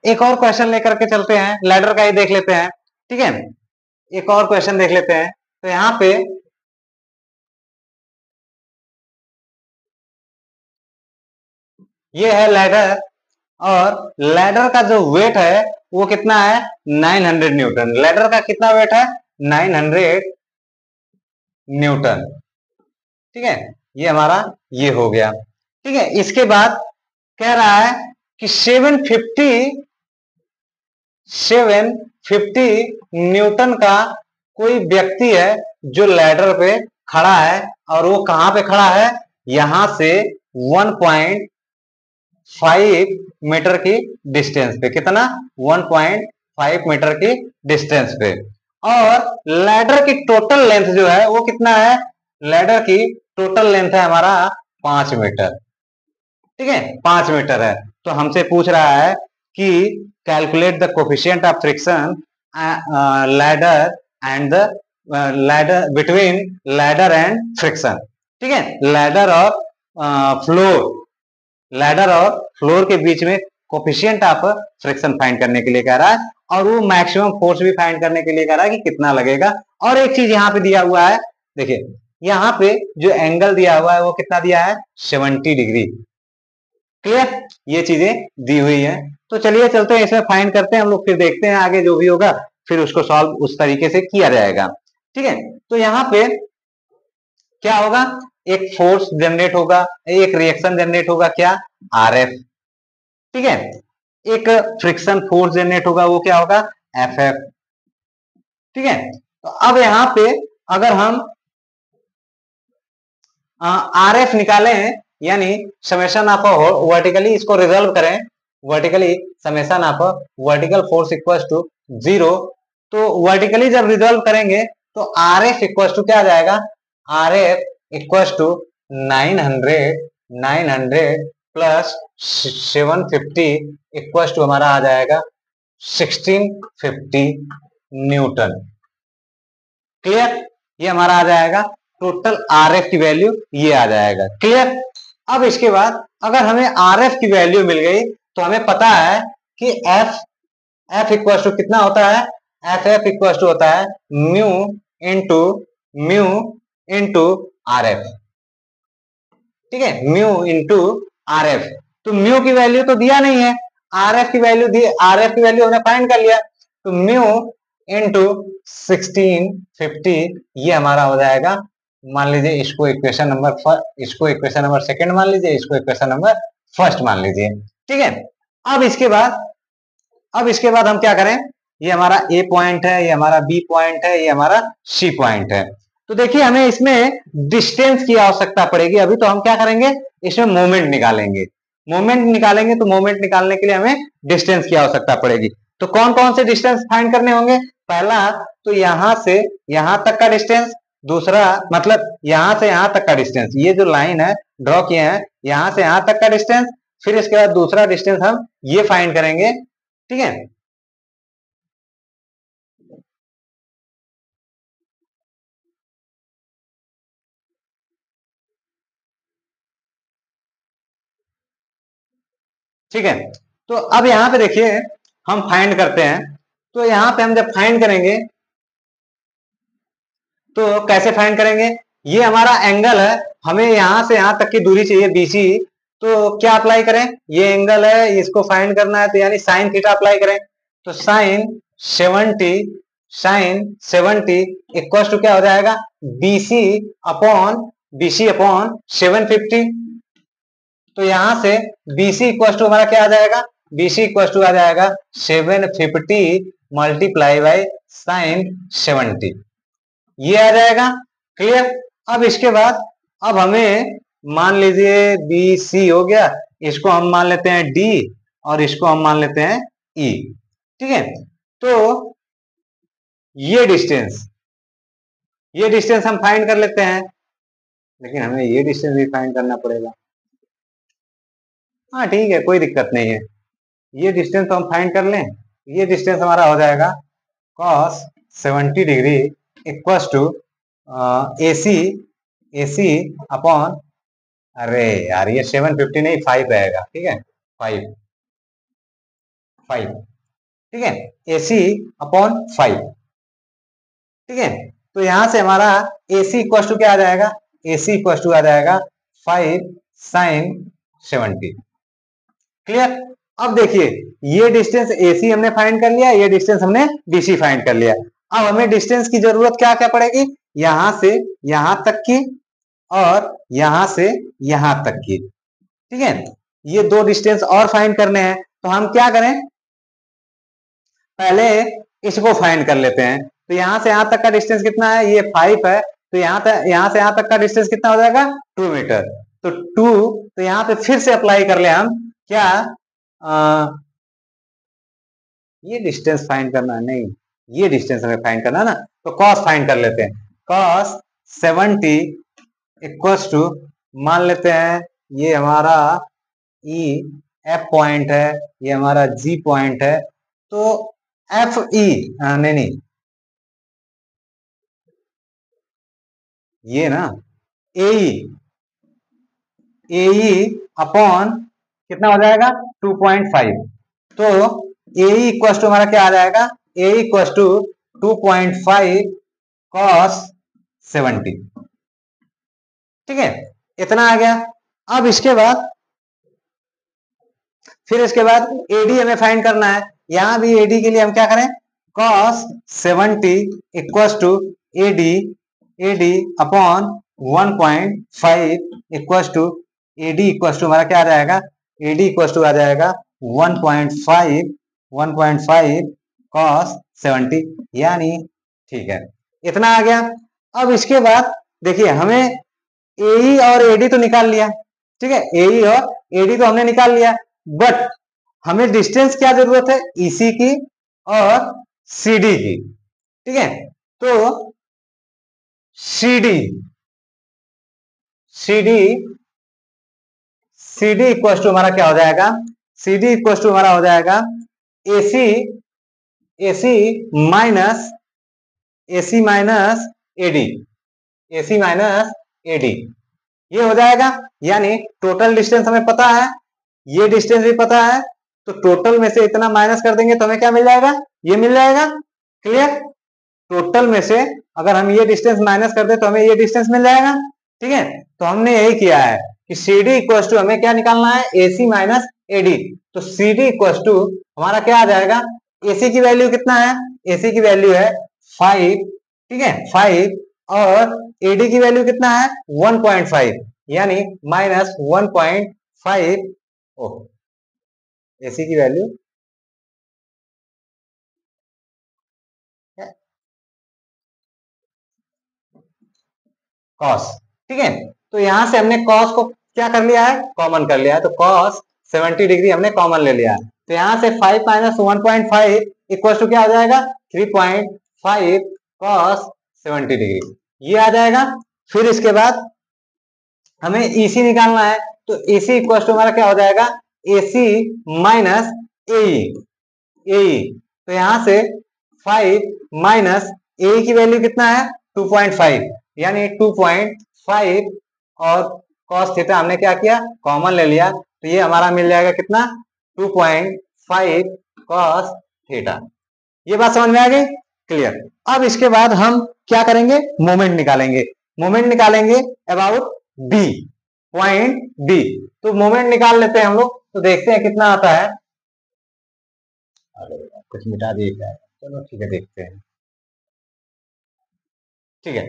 एक और क्वेश्चन लेकर के चलते हैं, लैडर का ही देख लेते हैं। ठीक है, एक और क्वेश्चन देख लेते हैं। तो यहाँ पे ये है लैडर, और लैडर का जो वेट है वो कितना है, 900 न्यूटन। लैडर का कितना वेट है, 900 न्यूटन। ठीक है, ये हमारा ये हो गया। ठीक है, इसके बाद कह रहा है कि 750 न्यूटन का कोई व्यक्ति है जो लैडर पे खड़ा है, और वो कहां पे खड़ा है, यहां से 1.5 मीटर की डिस्टेंस पे। कितना, 1.5 मीटर की डिस्टेंस पे। और लैडर की टोटल लेंथ जो है वो कितना है, लैडर की टोटल लेंथ है हमारा 5 मीटर। ठीक है, 5 मीटर है। तो हमसे पूछ रहा है कि calculate the coefficient of friction ladder and the ladder between ladder and friction. ठीक है, लैडर और फ्लोर, लैडर और फ्लोर के बीच में कोफिशिएंट ऑफ फ्रिक्शन फाइंड करने के लिए कह रहा है, और वो मैक्सिमम फोर्स भी फाइंड करने के लिए कह रहा है कि कितना लगेगा। और एक चीज यहाँ पे दिया हुआ है, देखिए यहाँ पे जो एंगल दिया हुआ है वो कितना दिया है, 70 डिग्री। क्लियर, ये चीजें दी हुई है। तो चलिए चलते हैं, इसमें फाइंड करते हैं हम लोग, फिर देखते हैं आगे जो भी होगा, फिर उसको सॉल्व उस तरीके से किया जाएगा। ठीक है, तो यहाँ पे क्या होगा, एक फोर्स जनरेट होगा, एक रिएक्शन जनरेट होगा, क्या, आरएफ। ठीक है, एक फ्रिक्शन फोर्स जनरेट होगा, वो क्या होगा, एफएफ। ठीक है, तो अब यहाँ पे अगर हम आरएफ निकाले हैं, यानी समेशन ऑफ वर्टिकली इसको रिजल्व करें, vertically summation of vertical force equal to 0। तो वर्टिकली जब रिजल्व करेंगे तो आर एफ इक्वल टू क्या आ जाएगा, R F equal to 900 plus 750 equal to हमारा आ जाएगा 1650 न्यूटन। क्लियर, ये हमारा आ जाएगा टोटल आरएफ की वैल्यू, ये आ जाएगा। क्लियर, अब इसके बाद अगर हमें आरएफ की वैल्यू मिल गई तो हमें पता है कि एफ एफ इक्वल टू कितना होता है, एफ इक्वल टू होता है mu into mu into are F. ठीक है, म्यू इंटू आर एफ। तो म्यू की वैल्यू तो दिया नहीं है, आर एफ की वैल्यू दी, आर एफ की वैल्यू हमने फाइंड कर लिया। तो म्यू इंटू 1650, ये हमारा हो जाएगा, मान लीजिए इसको इक्वेशन नंबर इसको इक्वेशन नंबर सेकंड मान लीजिए, इसको इक्वेशन नंबर फर्स्ट मान लीजिए। ठीक है, अब इसके बाद हम क्या करें, ये हमारा ए पॉइंट है, ये हमारा बी पॉइंट है, ये हमारा सी पॉइंट है। तो देखिए हमें इसमें डिस्टेंस की आवश्यकता पड़ेगी। अभी तो हम क्या करेंगे, इसमें मोमेंट निकालेंगे। मोमेंट निकालेंगे तो मोमेंट निकालने के लिए हमें डिस्टेंस की आवश्यकता पड़ेगी। तो कौन कौन से डिस्टेंस फाइंड करने होंगे, पहला तो यहां से यहां तक का डिस्टेंस, दूसरा मतलब यहां से यहां तक का डिस्टेंस, ये जो लाइन है ड्रॉ किए हैं यहां से यहां तक का डिस्टेंस, फिर इसके बाद दूसरा डिस्टेंस हम ये फाइंड करेंगे। ठीक है, ठीक है, तो अब यहाँ पे देखिए हम फाइंड करते हैं। तो यहाँ पे हम जब फाइंड करेंगे तो कैसे फाइंड करेंगे, ये हमारा एंगल है, हमें यहां से यहां तक की दूरी चाहिए बीसी। तो क्या अप्लाई करें, ये एंगल है, इसको फाइंड करना है, तो यानी साइन थीटा अप्लाई करें। तो साइन 70 इक्वल टू क्या हो जाएगा, बीसी अपॉन 750। तो यहां से BC इक्वल टू हमारा क्या आ जाएगा, BC इक्वल टू आ जाएगा 750 मल्टीप्लाई बाई साइन 70, ये आ जाएगा। क्लियर, अब इसके बाद अब हमें मान लीजिए BC हो गया, इसको हम मान लेते हैं D और इसको हम मान लेते हैं E। ठीक है, तो ये डिस्टेंस हम फाइंड कर लेते हैं, लेकिन हमें ये डिस्टेंस भी फाइंड करना पड़ेगा। हाँ ठीक है, कोई दिक्कत नहीं है, ये डिस्टेंस तो हम फाइंड कर लें। ये डिस्टेंस हमारा हो जाएगा cos 70 degree equal to AC AC upon, अरे यार ये 750 नहीं 5 रहेगा। ठीक है, 5 5, ठीक है, AC अपॉन 5, ठीक है। तो यहां से हमारा AC इक्वल टू क्या आ जाएगा, AC इक्वल टू आ जाएगा 5 sin 70। क्लियर। अब देखिए ये डिस्टेंस AC हमने फाइंड कर लिया, ये डिस्टेंस हमने BC फाइंड कर लिया। अब हमें डिस्टेंस की जरूरत क्या क्या पड़ेगी, यहां से यहां तक की और यहां से यहां तक की, ठीक है। ये दो डिस्टेंस और फाइंड करने हैं, तो हम क्या करें, पहले इसको फाइंड कर लेते हैं। तो यहां से यहां तक का डिस्टेंस कितना है, ये 5 है, तो यहां से यहां तक का डिस्टेंस कितना हो जाएगा 2 मीटर। तो 2, तो यहां पे फिर से अप्लाई कर ले हम क्या, ये डिस्टेंस फाइंड करना नहीं, ये डिस्टेंस हमें फाइंड करना ना, तो कॉस फाइंड कर लेते हैं। कॉस 70 इक्वल्स टू, मान लेते हैं ये हमारा ई एफ पॉइंट है, ये हमारा जी पॉइंट है, तो एफ ई नहीं नहीं ये ना ए अपॉन कितना हो जाएगा 2.5। तो ए इक्वल टू हमारा क्या आ जाएगा, ए इक्वल टू 2.5 कॉस 70, ठीक है, इतना आ गया। अब इसके बाद फिर इसके बाद एडी हमें फाइंड करना है। यहां भी एडी के लिए हम क्या करें, cos 70 equal to AD, AD upon 1.5 equal to AD equal to हमारा क्या आ जाएगा, एडी इक्वल टू आ जाएगा 1.5 cos 70, यानी ठीक है, इतना आ गया। अब इसके बाद देखिए हमें एई और एडी तो निकाल लिया, ठीक है, एई और एडी तो हमने निकाल लिया, बट हमें डिस्टेंस क्या जरूरत है, ईसी की और सीडी की, ठीक है। तो CD CD CD equal to हमारा क्या हो जाएगा, सीडी इक्वल टू हमारा हो जाएगा AC AC minus AC minus AD, AC minus AD, ये हो जाएगा। यानी टोटल डिस्टेंस हमें पता है, ये डिस्टेंस भी पता है, तो टोटल में से इतना माइनस कर देंगे तो हमें क्या मिल जाएगा, ये मिल जाएगा। क्लियर। टोटल में से अगर हम ये डिस्टेंस माइनस कर दे तो हमें ये डिस्टेंस मिल जाएगा, ठीक है। तो हमने यही किया है कि CD इक्वल टू हमें क्या निकालना है, AC माइनस एडी। तो CD इक्वल टू हमारा क्या आ जाएगा, AC की वैल्यू कितना है, AC की वैल्यू है 5, ठीक है 5, और AD की वैल्यू कितना है 1.5, यानी माइनस 1.5। ओह, AC की वैल्यू कॉस, ठीक है। तो यहां से हमने कॉस को क्या कर लिया है, कॉमन कर लिया है, तो कॉस 70 डिग्री हमने कॉमन ले लिया है। तो यहां से 5 माइनस 1.5 इक्वल टू क्या हो जाएगा 3.5 कॉस 70 डिग्री, ये आ जाएगा। फिर इसके बाद हमें EC निकालना है, तो EC इक्वल टू हमारा क्या हो जाएगा, AC माइनस AE, तो यहां से 5 माइनस AE की वैल्यू कितना है 2.5, यानी 2.5, और cos थीटा हमने क्या किया, कॉमन ले लिया, तो ये हमारा मिल जाएगा कितना 2.5 cos थीटा। ये बात समझ में आ गई, क्लियर। अब इसके बाद हम क्या करेंगे, मोमेंट निकालेंगे, मोमेंट निकालेंगे अबाउट B, पॉइंट B। तो मोमेंट निकाल लेते हैं हम लोग, तो देखते हैं कितना आता है। अरे कुछ मिटा दिए क्या है, चलो ठीक है देखते हैं, ठीक है।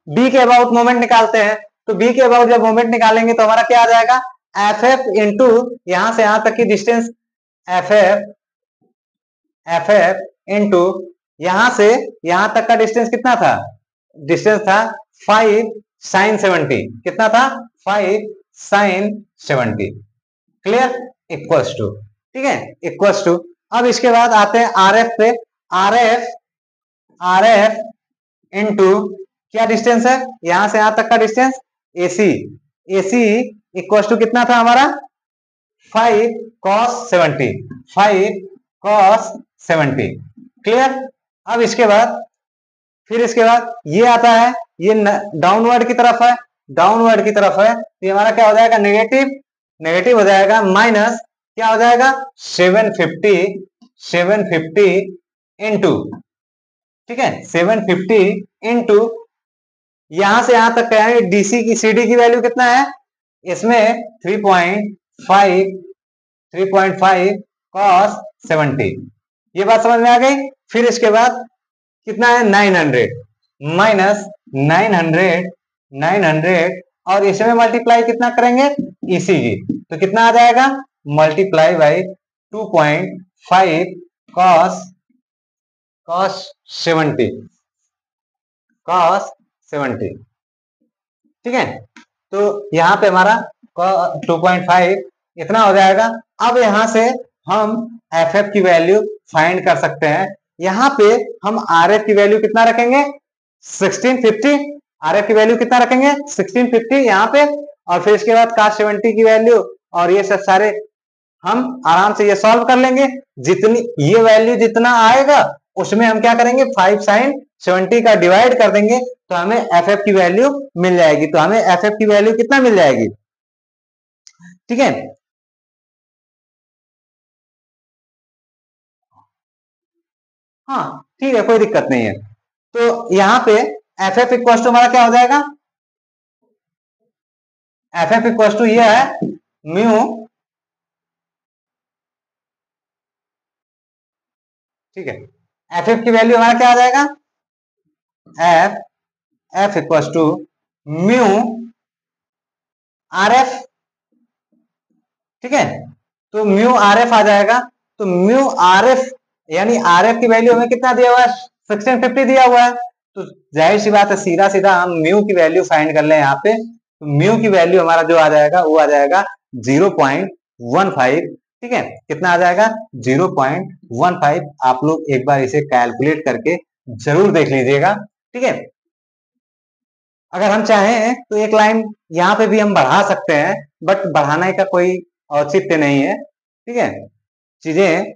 बी के अबाउट मोमेंट निकालते हैं, तो बी के अबाउट जब मोमेंट निकालेंगे तो हमारा क्या आ जाएगा, एफ एफ इंटू यहां से यहां तक की डिस्टेंस, एफ एफ इंटू यहां से यहां तक का डिस्टेंस कितना था, डिस्टेंस था 5 साइन 70, कितना था 5 साइन 70, क्लियर, इक्वल्स टू, ठीक है, इक्वल्स टू। अब इसके बाद आते हैं आरएफ पे, आरएफ इंटू क्या डिस्टेंस है, यहां से यहां तक का distance AC, AC equal to कितना था हमारा 5 cos 70, 5 cos 70, क्लियर। अब इसके बाद फिर इसके बाद ये आता है, ये डाउनवर्ड की तरफ है, डाउनवर्ड की तरफ है, तो ये हमारा क्या हो जाएगा नेगेटिव, नेगेटिव हो जाएगा माइनस क्या हो जाएगा 750 इंटू, ठीक है 750 इंटू यहां से यहां तक क्या है डीसी की सीडी की वैल्यू कितना है इसमें 3.5 cos 70। ये बात समझ में आ गई। फिर इसके बाद कितना है 900 माइनस 900 और इसमें मल्टीप्लाई कितना करेंगे ईसीजी, तो कितना आ जाएगा मल्टीप्लाई बाई 2.5 cos 70 cos 70, ठीक है। तो यहां पे हमारा 2.5 इतना हो जाएगा। अब यहां से हम एफ एफ की वैल्यू फाइंड कर सकते हैं। यहां पे हम आर एफ की वैल्यू कितना रखेंगे 1650, आर एफ की वैल्यू कितना रखेंगे 1650 यहाँ पे, और फिर इसके बाद cos 70 की वैल्यू, और ये सब सारे हम आराम से ये सॉल्व कर लेंगे। जितनी ये वैल्यू जितना आएगा उसमें हम क्या करेंगे 5 sin 70 का डिवाइड कर देंगे, तो हमें एफ एफ की वैल्यू मिल जाएगी। तो हमें एफ एफ की वैल्यू कितना मिल जाएगी, ठीक है। हाँ ठीक है, कोई दिक्कत नहीं है। तो यहाँ पे एफ एफ इक्वल टू हमारा क्या हो जाएगा, एफ एफ इक्वल टू ये है म्यू, ठीक है। एफ एफ की वैल्यू हमारा क्या आ जाएगा F F equal to mu R F, ठीक है। तो म्यू आर एफ आ जाएगा। तो म्यू आर एफ यानी आर एफ की वैल्यू हमें कितना दिया हुआ है 1650 दिया हुआ है। तो जाहिर सी बात है सीधा सीधा हम म्यू की वैल्यू फाइंड कर लें यहाँ पे। तो म्यू की वैल्यू हमारा जो आ जाएगा वो आ जाएगा 0.15, ठीक है। कितना आ जाएगा 0.15। आप लोग एक बार इसे कैलकुलेट करके जरूर देख लीजिएगा, ठीक है। अगर हम चाहें तो एक लाइन यहाँ पे भी हम बढ़ा सकते हैं, बट बढ़ाने का कोई औचित्य नहीं है, ठीक है। चीजें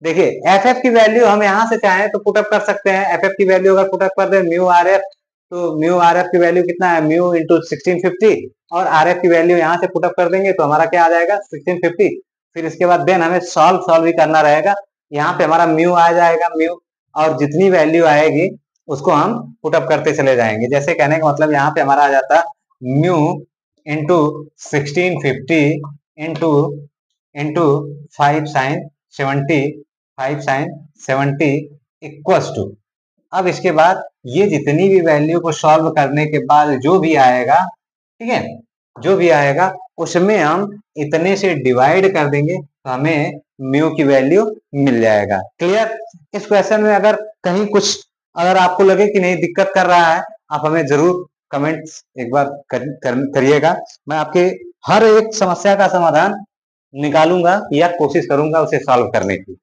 देखिए एफ एफ की वैल्यू हम यहाँ से चाहें तो पुटअप कर सकते हैं। एफ एफ की वैल्यू अगर पुटअप कर दे म्यू आर एफ, तो म्यू आर एफ की वैल्यू कितना है म्यू इंटू 1650, और आर एफ की वैल्यू यहाँ से पुटअप कर देंगे तो हमारा क्या आ जाएगा 1650। फिर इसके बाद देन हमें सॉल्व ही करना रहेगा। यहाँ पे हमारा म्यू आ जाएगा म्यू, और जितनी वैल्यू आएगी उसको हम पुटअप करते चले जाएंगे। जैसे कहने का मतलब यहाँ पे हमारा आ जाता mu into 1650 into into 5 sin 70 5 sin 70 equals to, अब इसके बाद ये जितनी भी वैल्यू को सॉल्व करने के बाद जो भी आएगा, ठीक है, जो भी आएगा उसमें हम इतने से डिवाइड कर देंगे तो हमें म्यू की वैल्यू मिल जाएगा। क्लियर। इस क्वेश्चन में अगर कहीं कुछ अगर आपको लगे कि नहीं दिक्कत कर रहा है, आप हमें जरूर कमेंट एक बार करिएगा। मैं आपके हर एक समस्या का समाधान निकालूंगा या कोशिश करूंगा उसे सॉल्व करने की।